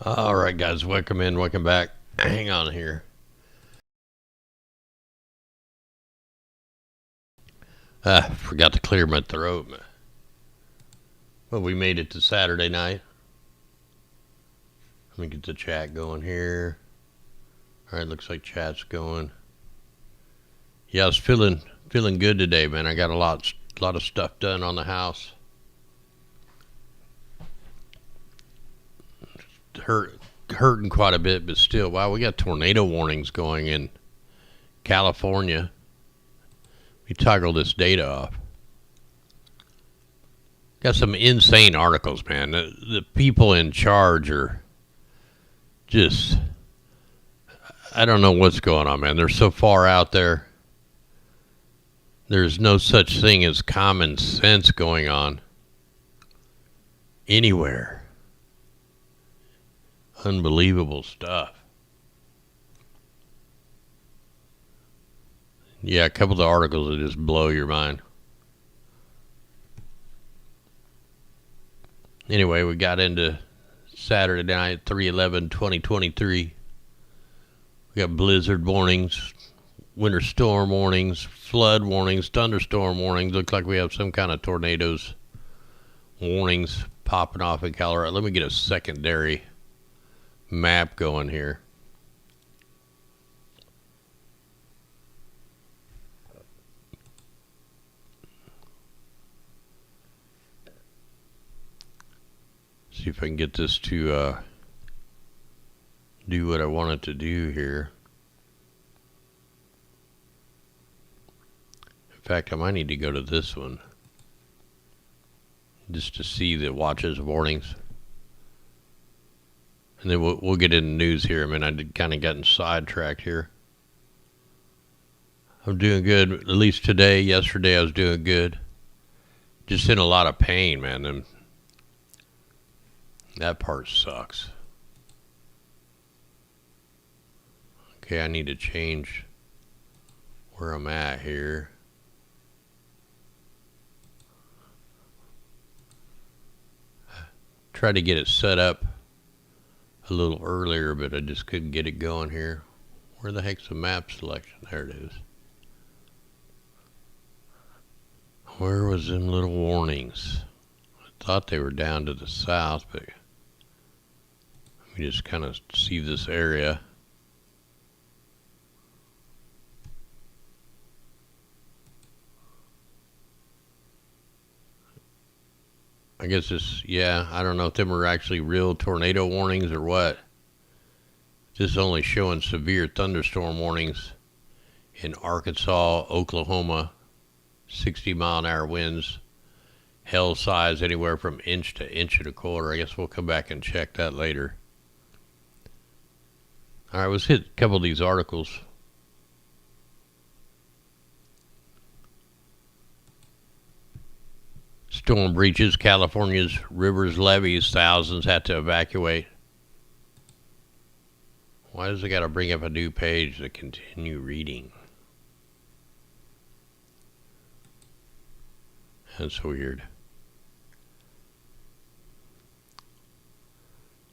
All right, guys, welcome in, welcome back. Hang on here. Forgot to clear my throat. Well, we made it to Saturday night. Let me get the chat going here. All right, looks like chat's going. Yeah, I was feeling good today, man. I got a lot of stuff done on the house. Hurting quite a bit, but still, wow, we got tornado warnings going in California. We toggle this data off. Got some insane articles, man. The people in charge are just, I don't know what's going on, man. They're so far out there. There's no such thing as common sense going on anywhere. Unbelievable stuff. Yeah, a couple of the articles that just blow your mind. Anyway, we got into Saturday night, 3/11/2023. We got blizzard warnings, winter storm warnings, flood warnings, thunderstorm warnings. Looks like we have some kind of tornadoes warnings popping off in Colorado. Let me get a secondary map going here. See if I can get this to do what I want it to do here. In fact, I might need to go to this one just to see the watches warnings. And then we'll get into news here. I mean, I did kind of gotten sidetracked here. I'm doing good, at least today. Yesterday I was doing good. Just in a lot of pain, man. And that part sucks. Okay, I need to change where I'm at here. Tried to get it set up a little earlier, but I just couldn't get it going here. Where the heck's the map selection? There it is. Where was them little warnings? I thought they were down to the south, but let me just kind of see this area. I guess this, yeah, I don't know if them are actually real tornado warnings or what. This is only showing severe thunderstorm warnings in Arkansas, Oklahoma, 60-mile-an-hour winds, hail size anywhere from inch to inch and a quarter. I guess we'll come back and check that later. All right, let's hit a couple of these articles. Storm breaches California's rivers, levees. Thousands had to evacuate. Why does it got to bring up a new page to continue reading? That's weird.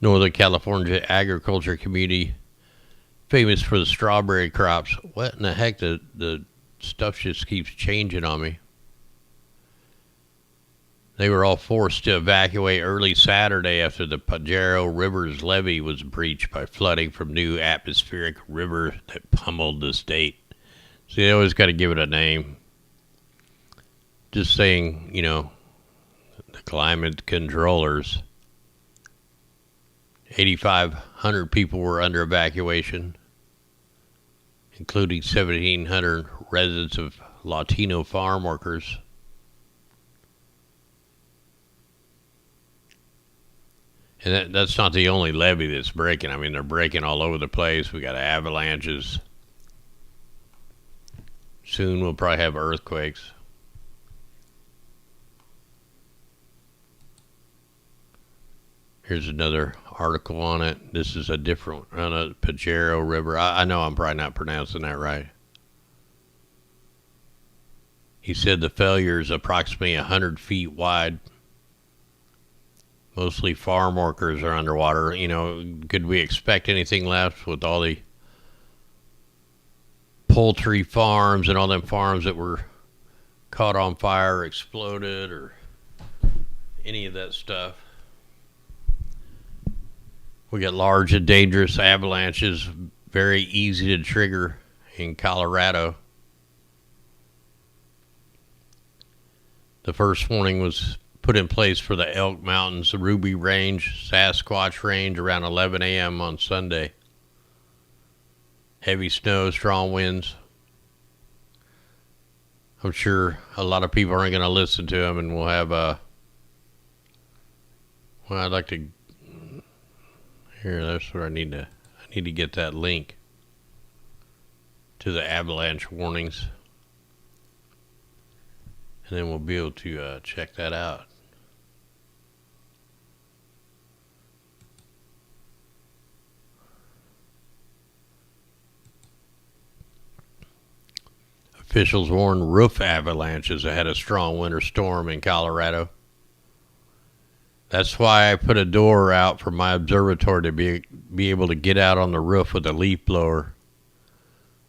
Northern California agriculture community famous for the strawberry crops. What in the heck? The stuff just keeps changing on me. They were all forced to evacuate early Saturday after the Pajaro River's levee was breached by flooding from new atmospheric river that pummeled the state. See, they always got to give it a name. Just saying, you know, the climate controllers. 8,500 people were under evacuation, including 1,700 residents of Latino farm workers. And that's not the only levee that's breaking. I mean, they're breaking all over the place. We got avalanches. Soon we'll probably have earthquakes. Here's another article on it. This is a different on a Pajaro River. I know I'm probably not pronouncing that right. He said the failure is approximately 100 feet wide. Mostly farm workers are underwater. You know, could we expect anything left with all the poultry farms and all them farms that were caught on fire, exploded, or any of that stuff? We got large and dangerous avalanches, very easy to trigger in Colorado. The first warning was put in place for the Elk Mountains, the Ruby Range, Sasquatch Range around 11 a.m. on Sunday. Heavy snow, strong winds. I'm sure a lot of people aren't going to listen to them, and we'll have a... Well, I'd like to... Here, that's where I need to get that link to the avalanche warnings. And then we'll be able to check that out. Officials warn roof avalanches ahead of strong winter storm in Colorado. That's why I put a door out for my observatory to be able to get out on the roof with a leaf blower.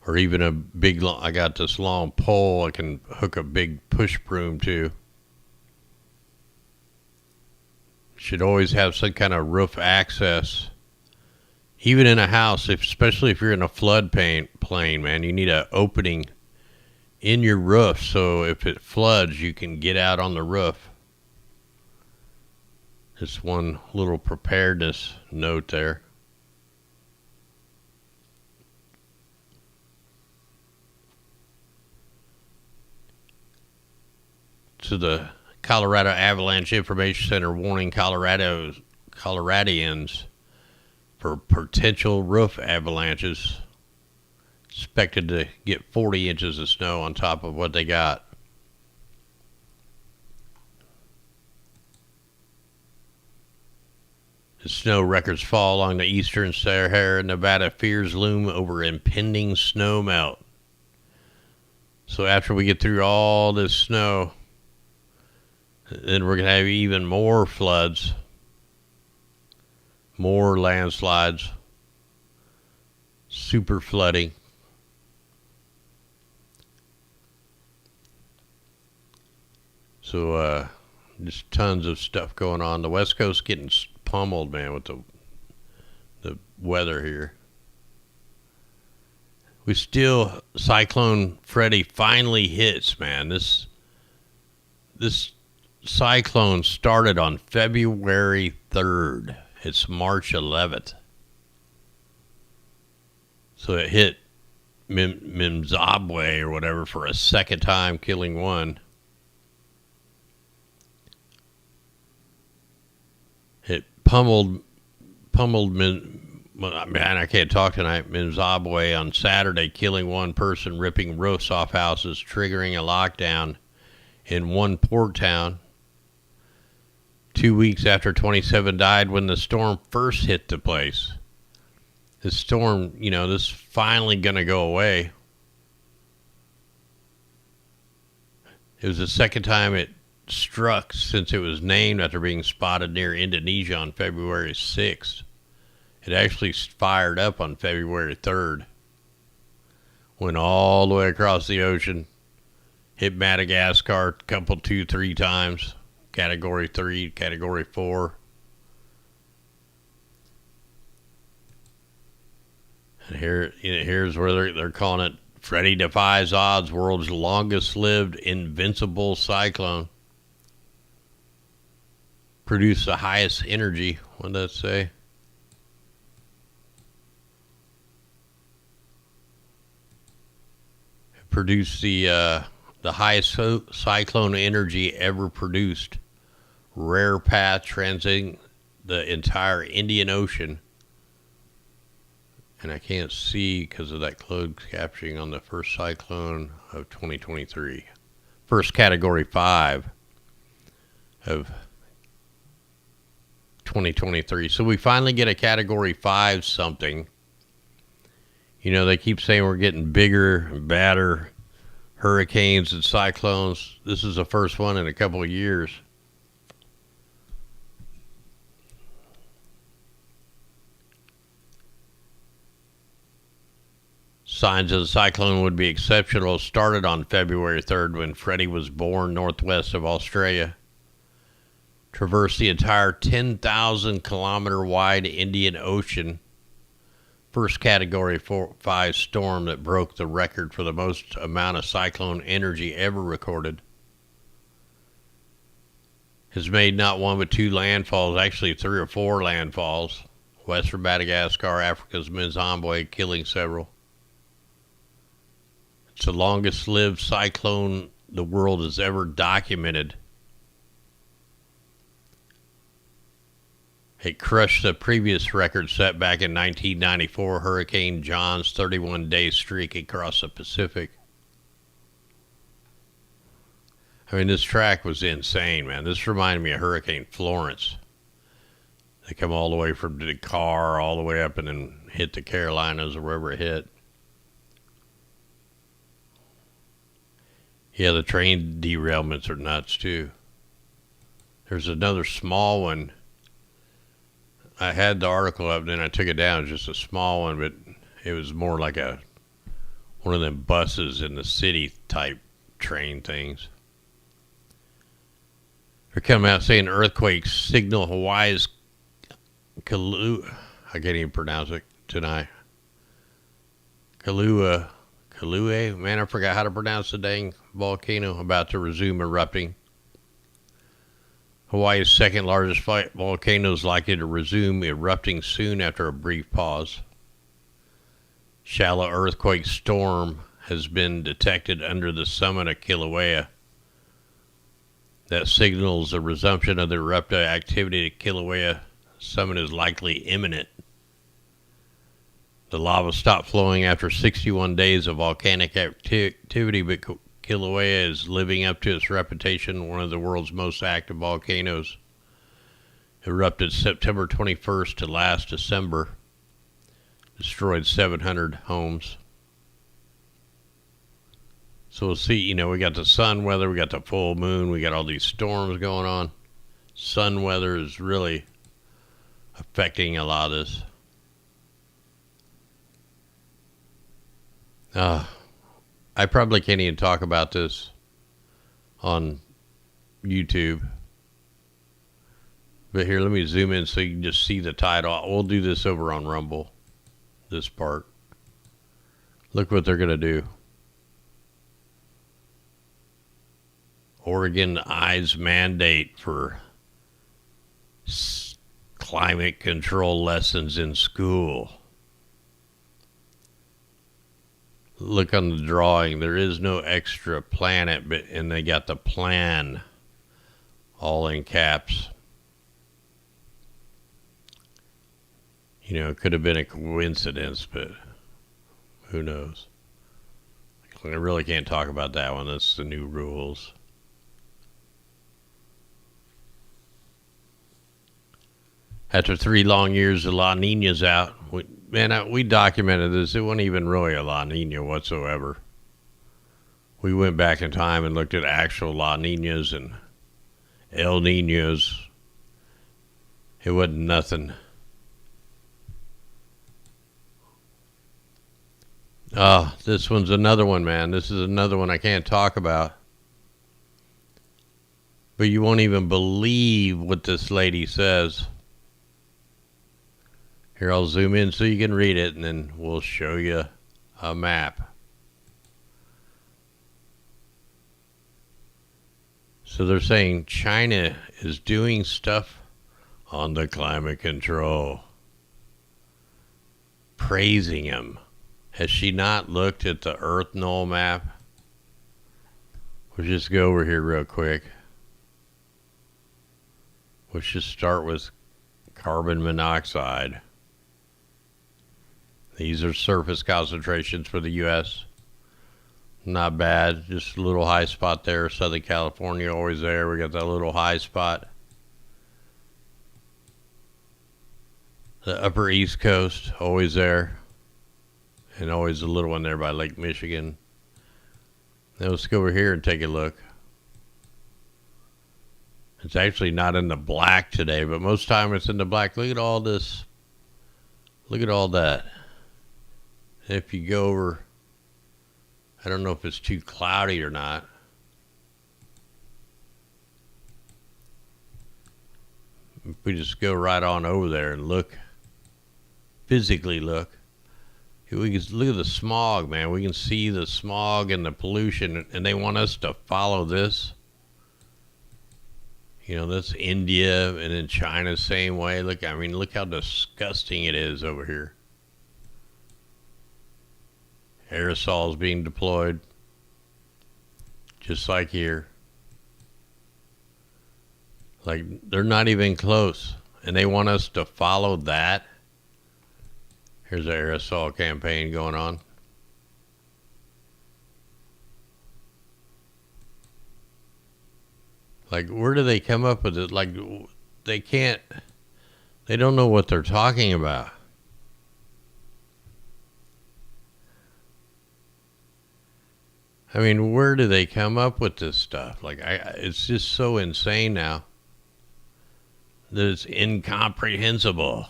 Or even a big, I got this long pole I can hook a big push broom to. Should always have some kind of roof access. Even in a house, especially if you're in a flood plain, man, you need an opening in your roof so if it floods, you can get out on the roof. Just one little preparedness note there. So the Colorado Avalanche Information Center warning Coloradians for potential roof avalanches. Expected to get 40 inches of snow on top of what they got. The snow records fall along the eastern Sahara Nevada. Fears loom over impending snow melt. So after we get through all this snow, then we're going to have even more floods, more landslides, super flooding. So just tons of stuff going on. The West Coast getting pummeled, man, with the weather here. We still, Cyclone Freddy finally hits, man. This cyclone started on February 3rd. It's March 11th. So it hit Mimzabwe or whatever for a second time, killing one. It pummeled man, I can't talk tonight. Mimzabwe on Saturday, killing one person, ripping roofs off houses, triggering a lockdown in one port town. 2 weeks after 27 died when the storm first hit the place. This storm, you know, this is finally going to go away. It was the second time it struck since it was named after being spotted near Indonesia on February 6th. It actually fired up on February 3rd. Went all the way across the ocean. Hit Madagascar a couple, 2-3 times. Category 3, Category 4. And here's where they're calling it Freddy defies odds, world's longest lived invincible cyclone. Produced the highest energy. What did that say? It produced the highest cyclone energy ever produced. Rare path transiting the entire Indian Ocean. And I can't see because of that closed captioning on the first cyclone of 2023. First Category 5 of 2023. So we finally get a Category 5 something. You know, they keep saying we're getting bigger and badder hurricanes and cyclones. This is the first one in a couple of years. Signs of the cyclone would be exceptional started on February 3rd when Freddie was born northwest of Australia. Traversed the entire 10,000 kilometer wide Indian Ocean. First category 5 storm that broke the record for the most amount of cyclone energy ever recorded. Has made not one but 2 landfalls, actually 3 or 4 landfalls. Western Madagascar, Africa's Mozambique, killing several. It's the longest lived cyclone the world has ever documented. It crushed the previous record set back in 1994, Hurricane John's 31-day streak across the Pacific. I mean, this track was insane, man. This reminded me of Hurricane Florence. They come all the way from Dakar, all the way up and then hit the Carolinas or wherever it hit. Yeah, the train derailments are nuts, too. There's another small one. I had the article up, then I took it down. It was just a small one, but it was more like one of them buses in the city type train things. They're coming out saying earthquakes signal Hawaii's I can't even pronounce it tonight. Kailua, man, I forgot how to pronounce the dang volcano about to resume erupting. Hawaii's second largest volcano is likely to resume erupting soon after a brief pause. Shallow earthquake storm has been detected under the summit of Kilauea. That signals the resumption of the eruptive activity at Kilauea summit is likely imminent. The lava stopped flowing after 61 days of volcanic activity, but Kilauea is living up to its reputation, one of the world's most active volcanoes. Erupted September 21st to last December. Destroyed 700 homes. So we'll see, we got the sun weather, we got the full moon, we got all these storms going on. Sun weather is really affecting a lot of this. I probably can't even talk about this on YouTube. But here, let me zoom in so you can just see the title. We'll do this over on Rumble, this part. Look what they're going to do. Oregon eyes mandate for climate control lessons in school. Look on the drawing. There is no extra planet, and they got the plan all in caps. It could have been a coincidence, but who knows? I really can't talk about that one. That's the new rules. After 3 long years, the La Nina's out. We documented this. It wasn't even really a La Nina whatsoever. We went back in time and looked at actual La Ninas and El Ninos. It wasn't nothing. This one's another one, man. This is another one I can't talk about. But you won't even believe what this lady says. Here, I'll zoom in so you can read it, and then we'll show you a map. So they're saying China is doing stuff on the climate control. Praising him. Has she not looked at the Earth Knoll map? We'll just go over here real quick. Let's just start with carbon monoxide. These are surface concentrations for the U.S. Not bad. Just a little high spot there. Southern California, always there. We got that little high spot. The upper East Coast, always there. And always a little one there by Lake Michigan. Now let's go over here and take a look. It's actually not in the black today, but most time it's in the black. Look at all this. Look at all that. If you go over I don't know if it's too cloudy or not. If we just go right on over there and look, physically look, we can look at the smog, man. We can see the smog and the pollution, and they want us to follow this. You know, that's India, and then China, same way. Look, I mean, look how disgusting it is over here. Aerosols being deployed, just like here. Like, they're not even close, and they want us to follow that. Here's an aerosol campaign going on. Like, where do they come up with it? Like, they don't know what they're talking about. I mean, where do they come up with this stuff? Like, it's just so insane now that it's incomprehensible.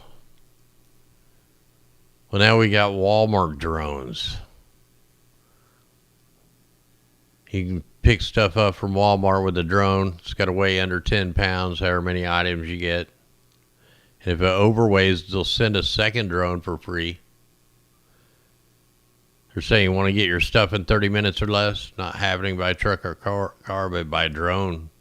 Well, now we got Walmart drones. You can pick stuff up from Walmart with a drone. It's got to weigh under 10 pounds, however many items you get. And if it overweighs, they'll send a second drone for free. They're saying you want to get your stuff in 30 minutes or less. Not happening by truck or car, but by drone.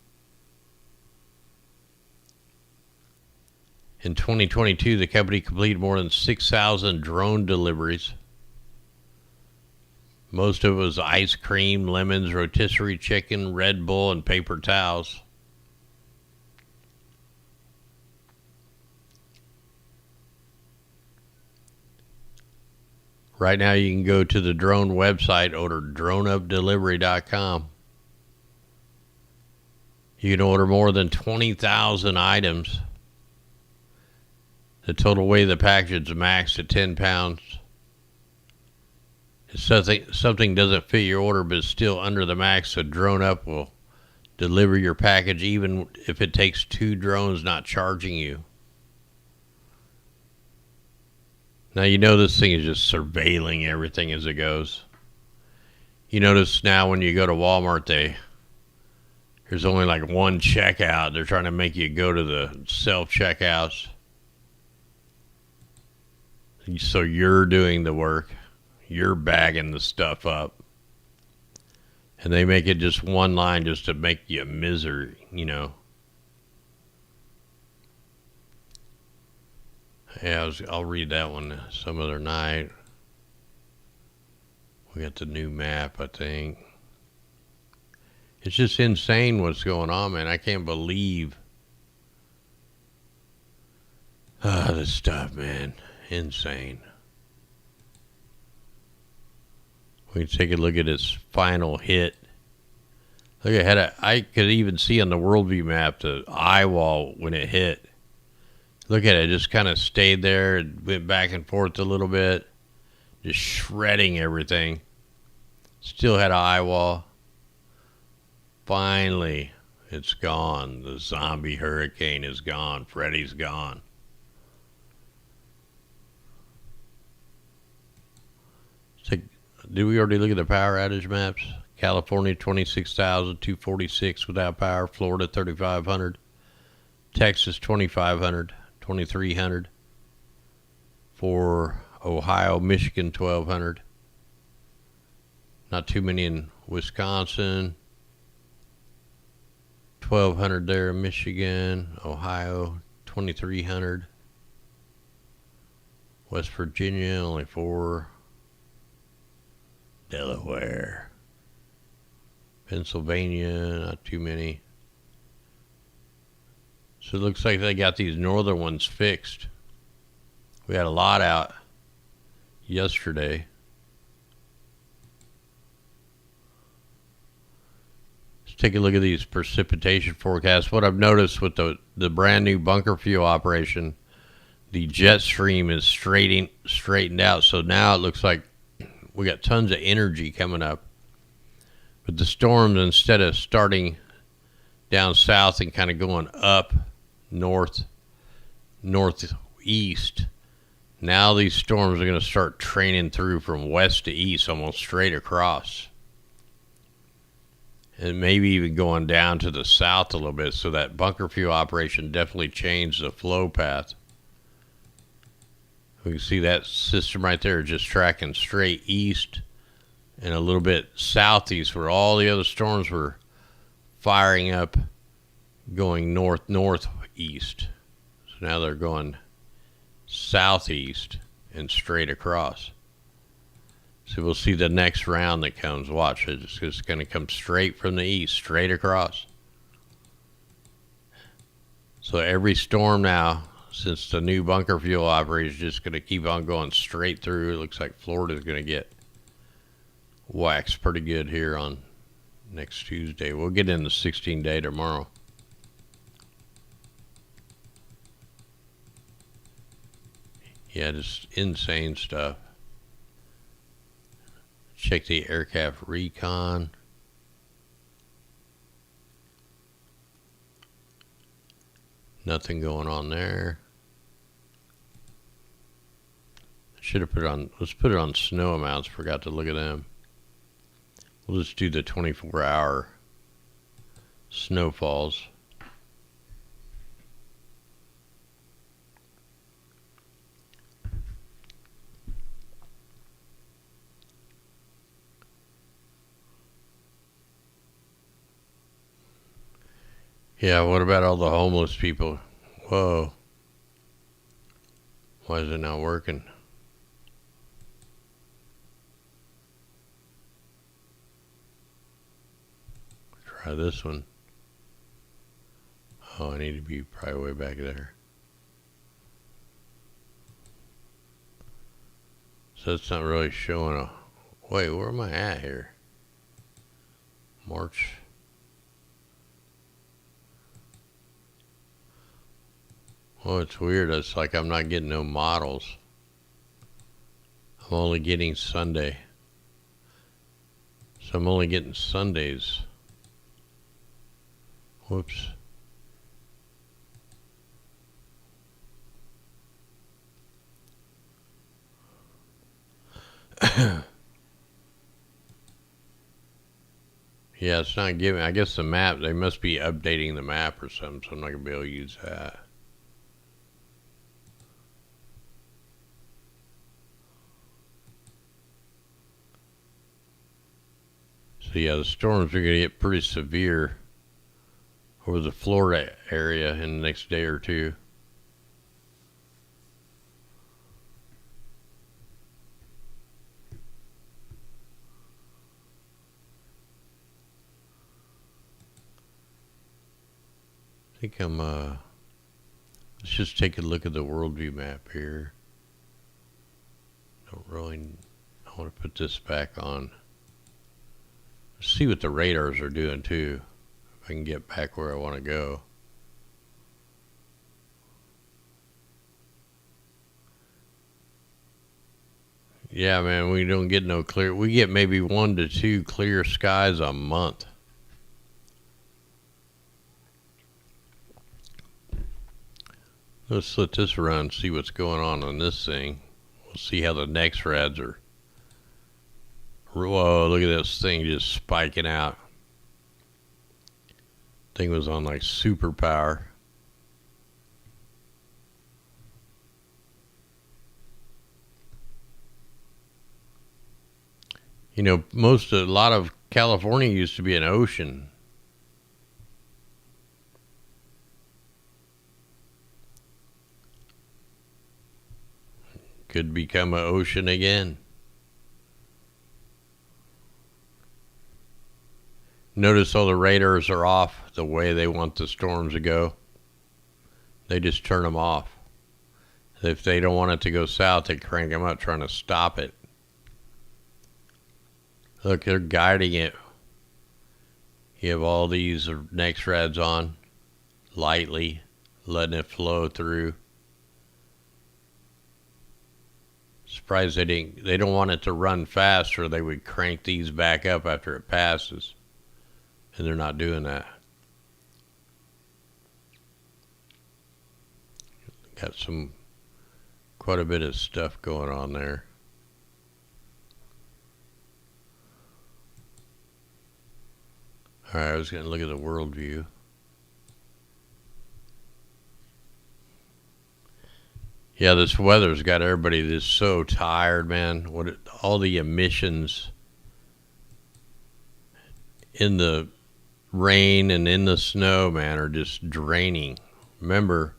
In 2022, the company completed more than 6,000 drone deliveries. Most of it was ice cream, lemons, rotisserie chicken, Red Bull, and paper towels. Right now, you can go to the drone website, order droneupdelivery.com. You can order more than 20,000 items. The total weight of the package is maxed at 10 pounds. If something doesn't fit your order but is still under the max, so Drone Up will deliver your package even if it takes 2 drones not charging you. Now, you know this thing is just surveilling everything as it goes. You notice now when you go to Walmart, there's only like one checkout. They're trying to make you go to the self-checkouts. So you're doing the work. You're bagging the stuff up. And they make it just one line just to make you misery, you know. Yeah, I'll read that one some other night. We got the new map, I think. It's just insane what's going on, man. I can't believe this stuff, man. Insane. We can take a look at its final hit. Look ahead. I could even see on the worldview map the eye wall when it hit. Look at it. It just kind of stayed there. It went back and forth a little bit. Just shredding everything. Still had an eye wall. Finally, it's gone. The zombie hurricane is gone. Freddy's gone. Did we already look at the power outage maps? California, 26,246 without power. Florida, 3,500. Texas, 2,500. 2,300. For Ohio, Michigan, 1,200. Not too many in Wisconsin. 1,200 there in Michigan. Ohio, 2,300. West Virginia, only 4. Delaware. Pennsylvania, not too many. So it looks like they got these northern ones fixed. We had a lot out yesterday. Let's take a look at these precipitation forecasts. What I've noticed with the brand new bunker fuel operation, the jet stream is straightened out. So now it looks like we got tons of energy coming up. But the storms, instead of starting down south and kind of going up northeast, now these storms are going to start training through from west to east, almost straight across. and maybe even going down to the south a little bit. So that bunker fuel operation definitely changed the flow path. We can see that system right there just tracking straight east and a little bit southeast, where all the other storms were firing up, going northeast. So now they're going southeast and straight across. So we'll see the next round that comes. Watch, it's just going to come straight from the east, straight across. So every storm now, since the new bunker fuel operation is just going to keep on going straight through. It looks like Florida's going to get waxed pretty good here on next Tuesday. We'll get in the 16-day tomorrow. Yeah, just insane stuff. Check the aircraft recon. Nothing going on there. Should have put it on, let's put it on snow amounts. Forgot to look at them. We'll just do the 24-hour snowfalls. Yeah, what about all the homeless people? Whoa. Why is it not working? Try this one. Oh, I need to be probably way back there. So it's not really showing a... Wait, where am I at here? March... Oh, it's weird. It's like I'm not getting no models. I'm only getting Sunday. So I'm only getting Sundays. Whoops. Yeah, it's not giving. I guess the map, they must be updating the map or something, so I'm not going to be able to use that. So yeah, the storms are going to get pretty severe over the Florida area in the next day or two. I think I'm, let's just take a look at the worldview map here. Don't really, I want to put this back on. See what the radars are doing too, if I can get back where I want to go. Yeah, man, we don't get no clear. We get maybe 1 to 2 clear skies a month. Let's let this run and see what's going on this thing. We'll see how the next rads are. Whoa, look at this thing just spiking out. Thing was on like super power. You know, a lot of California used to be an ocean. Could become an ocean again. Notice all the radars are off the way they want the storms to go. They just turn them off. If they don't want it to go south, they crank them up trying to stop it. Look, they're guiding it. You have all these next rads on, lightly, letting it flow through. Surprised they don't want it to run fast, or they would crank these back up after it passes. And they're not doing that. Got quite a bit of stuff going on there. All Alright, I was going to look at the world view. Yeah, this weather's got everybody just so tired, man. All the emissions in the rain and in the snow, man, are just draining. Remember,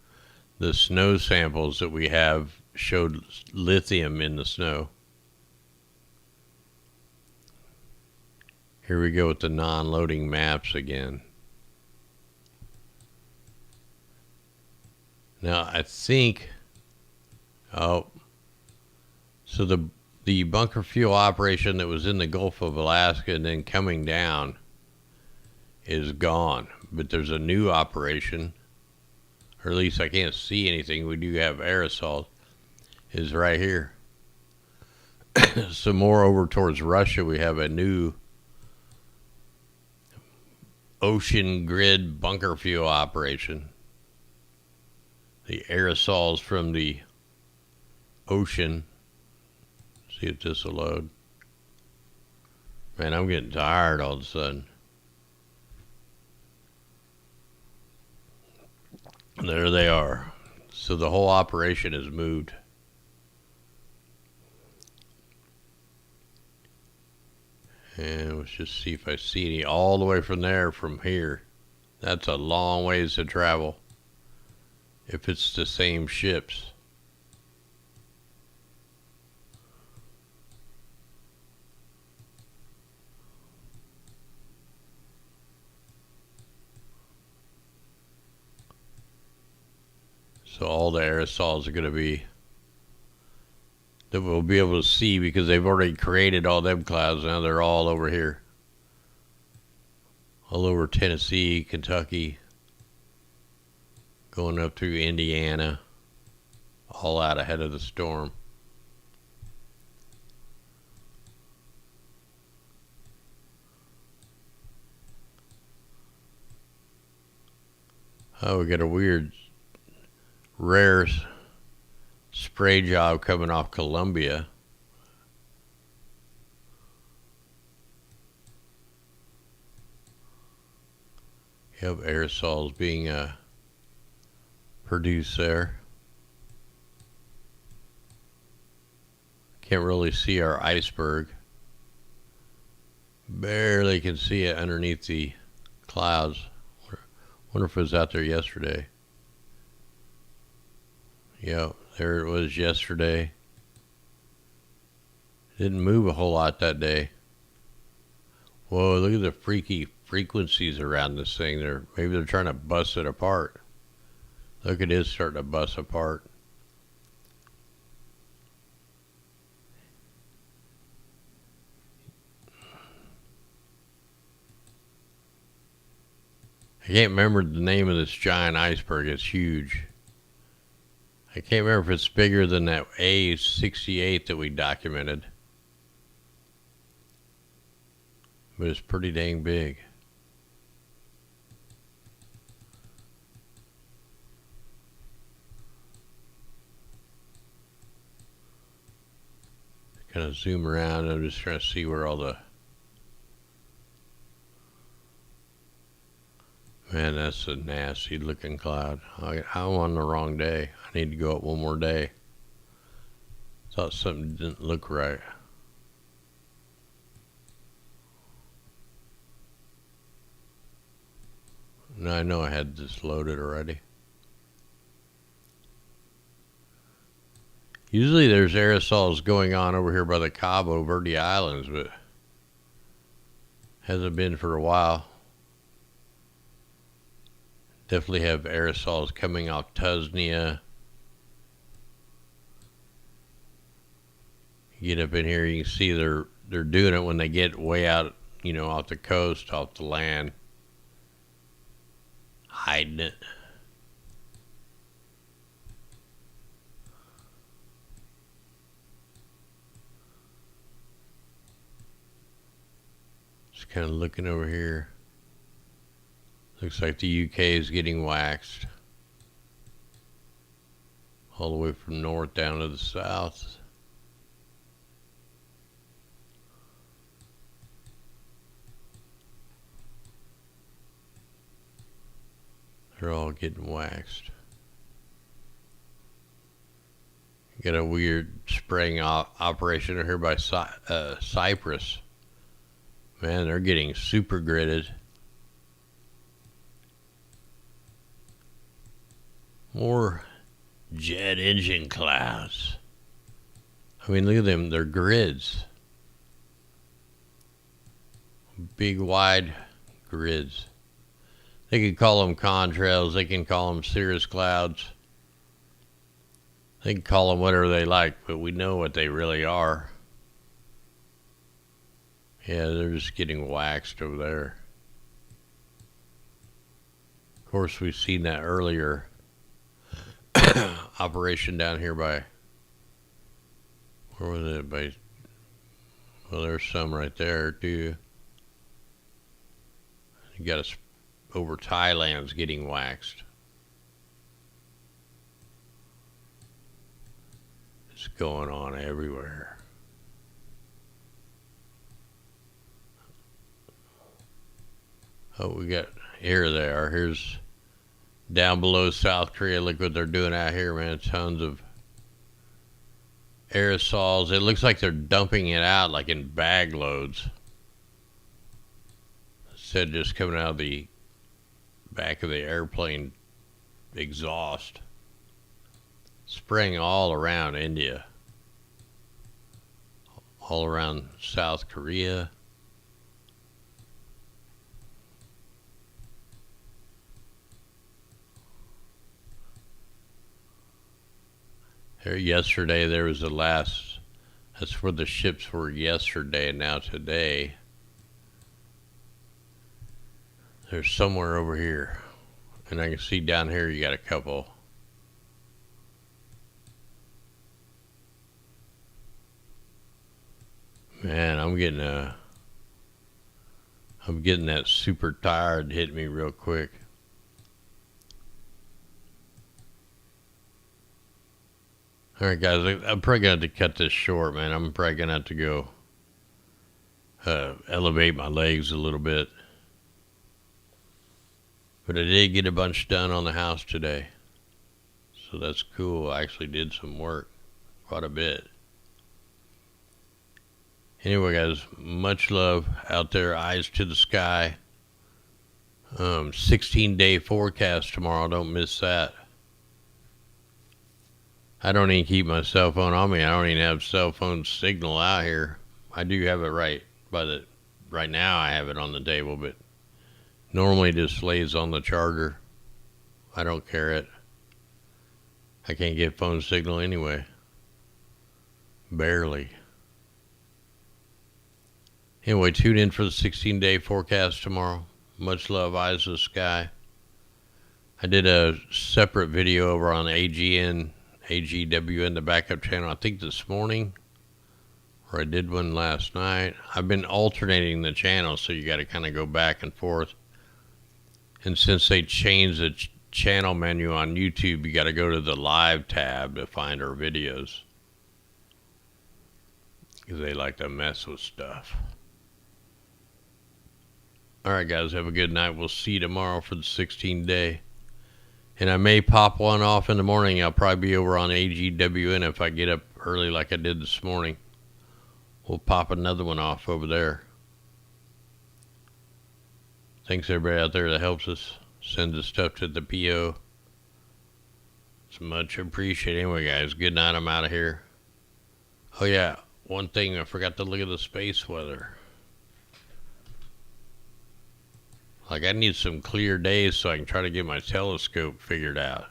the snow samples that we have showed lithium in the snow. Here we go with the non-loading maps again. Now, I think... Oh, so the bunker fuel operation that was in the Gulf of Alaska and then coming down is gone. But there's a new operation, or at least I can't see anything. We do have aerosols, is right here. So more over towards Russia, we have a new ocean grid bunker fuel operation. The aerosols from the ocean. See if this will load. Man, I'm getting tired all of a sudden. There they are. So the whole operation has moved. And let's just see if I see any all the way from there, from here. That's a long ways to travel. If it's the same ships. So all the aerosols are going to be, that we'll be able to see because they've already created all them clouds. Now they're all over here. All over Tennessee, Kentucky, going up through Indiana, all out ahead of the storm. Oh, we got a weird, rare spray job coming off Columbia. You have aerosols being produced there. Can't really see our iceberg. Barely can see it underneath the clouds. Wonder if it was out there yesterday. Yep, there it was yesterday. Didn't move a whole lot that day. Whoa, look at the freaky frequencies around this thing. Maybe they're trying to bust it apart. Look, it is starting to bust apart. I can't remember the name of this giant iceberg. It's huge. I can't remember if it's bigger than that A68 that we documented. But it's pretty dang big. Kind of zoom around. I'm just trying to see where all the... Man, that's a nasty looking cloud. I'm on the wrong day. I need to go up one more day. Thought something didn't look right. No, I know I had this loaded already. Usually there's aerosols going on over here by the Cabo Verde Islands, but hasn't been for a while. Definitely have aerosols coming off Tusnia. You get up in here, you can see they're doing it when they get way out, off the coast, off the land. Hiding it. Just kind of looking over here. Looks like the UK is getting waxed. All the way from north down to the south. They're all getting waxed. Got a weird spraying operation here by Cypress. Man, they're getting super gridded. More jet engine clouds. I mean, look at them. They're grids. Big, wide grids. They can call them contrails. They can call them cirrus clouds. They can call them whatever they like, but we know what they really are. Yeah, they're just getting waxed over there. Of course, we've seen that earlier operation down here by, where was it? Well, there's some right there too. You got us over Thailand's getting waxed. It's going on everywhere. Oh, we got, here they are. Here's down below South Korea. Look what they're doing out here, man. Tons of aerosols. It looks like they're dumping it out like in bag loads. Instead of just coming out of the back of the airplane exhaust. Spraying all around India. All around South Korea. Here yesterday there was the last, that's where the ships were yesterday, and now today there's somewhere over here. And I can see down here you got a couple. Man, I'm getting that super tired hit me real quick. Alright guys, I'm probably going to have to cut this short, man. I'm probably going to have to go elevate my legs a little bit. But I did get a bunch done on the house today. So that's cool. I actually did some work. Quite a bit. Anyway guys, much love out there. Eyes to the sky. 16-day forecast tomorrow. Don't miss that. I don't even keep my cell phone on me. I don't even have cell phone signal out here. I do have it right now I have it on the table, but normally it just lays on the charger. I don't care it. I can't get phone signal anyway. Barely. Anyway, tune in for the 16-day forecast tomorrow. Much love, eyes to the sky. I did a separate video over on AGWN, the backup channel, I think this morning, or I did one last night. I've been alternating the channels, so you got to kind of go back and forth. And since they changed the channel menu on YouTube, you got to go to the live tab to find our videos, because they like to mess with stuff. Alright guys, have a good night. We'll see you tomorrow for the 16-day. And I may pop one off in the morning. I'll probably be over on AGWN if I get up early like I did this morning. We'll pop another one off over there. Thanks everybody out there that helps us. Send the stuff to the PO. It's much appreciated. Anyway guys, good night. I'm out of here. Oh yeah, one thing, I forgot to look at the space weather. Like, I need some clear days so I can try to get my telescope figured out.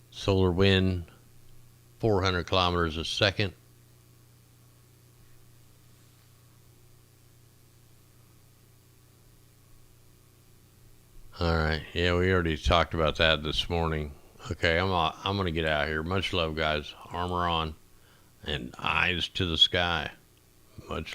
Solar wind, 400 kilometers a second. Alright, yeah, we already talked about that this morning. Okay, I'm going to get out of here. Much love, guys. Armor on and eyes to the sky. Much love.